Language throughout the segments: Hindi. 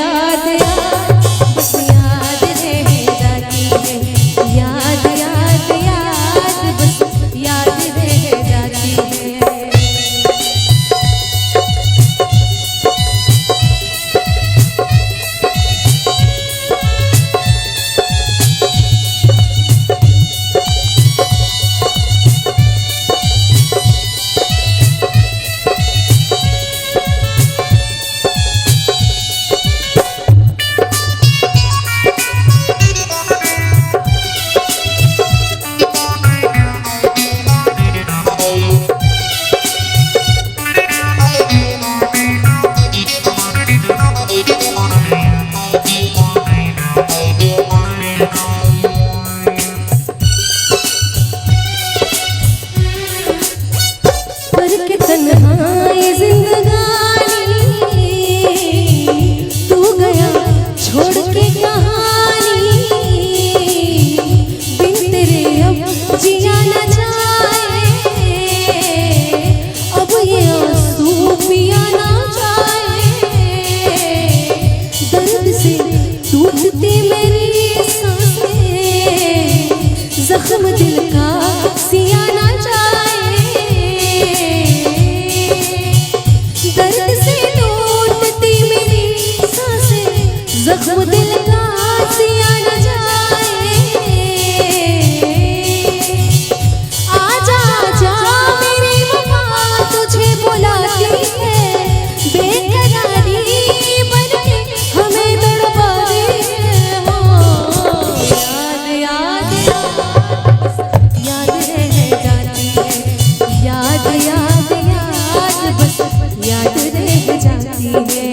याद याद बस याद रह जाती है, याद याद याद बस याद रह जाती है। तन्हाई जिंदगानी तू गया छोड़ के कहानी, बिन तेरे अब जिया न जाए, अब ये आंसू पिया न जाए, दर्द से टूटती मेरी सांसें, जख्म दिल का सिया न जाए, दर्द से टूटती मेरी सांसें, जख्म दिल का सिया न जाए। आजा आजा मेरी वफा तुझे बुलाती है, बेकरारी बनके हमें तड़पाती है। हो याद याद याद रह जाती है, याद याद याद बस याद रह जाती है।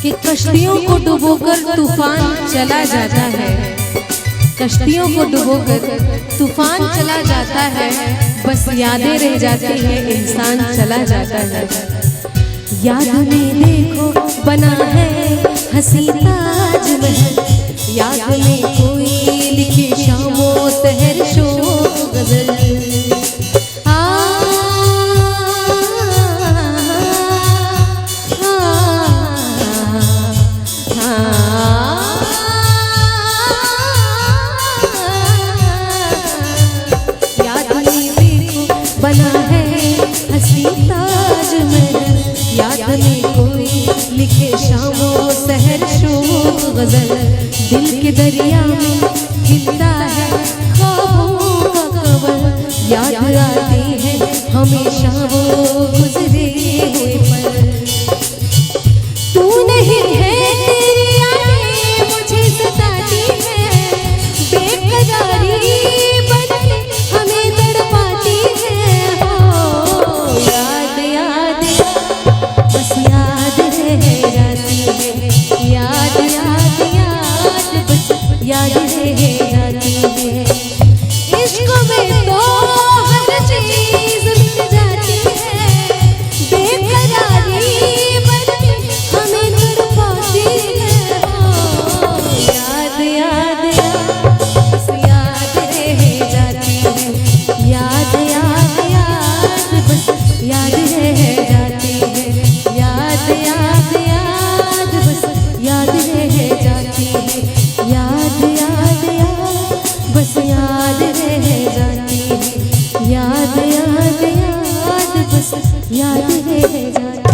कि कश्तियों को डुबोकर तूफान चला जाता है, कश्तियों को डुबोकर तूफान चला जाता है, बस यादें रह जाती है, इंसान चला जाता है। याद में देखो बना है हंसी ताजमहल, याद में कोई लिखी शामो सहर शो गजल, बना है हंसी ताजमहल, याद में कोई लिखे शामो सहर शोक गजल, दिल के दरिया में खिलता है ख्वाबों का कवल, याद आती है हमेशा वो गुजरे हुए पल। तू नहीं है तेरी यादें मुझे सताती है, बेकरारी बनके हमें तड़पाती है। हो याद याद बस याद रह जाती है, याद याद याद बस याद रह जाती है। इश्क में तो हर चीज मिट जाती है, यादें रह जाती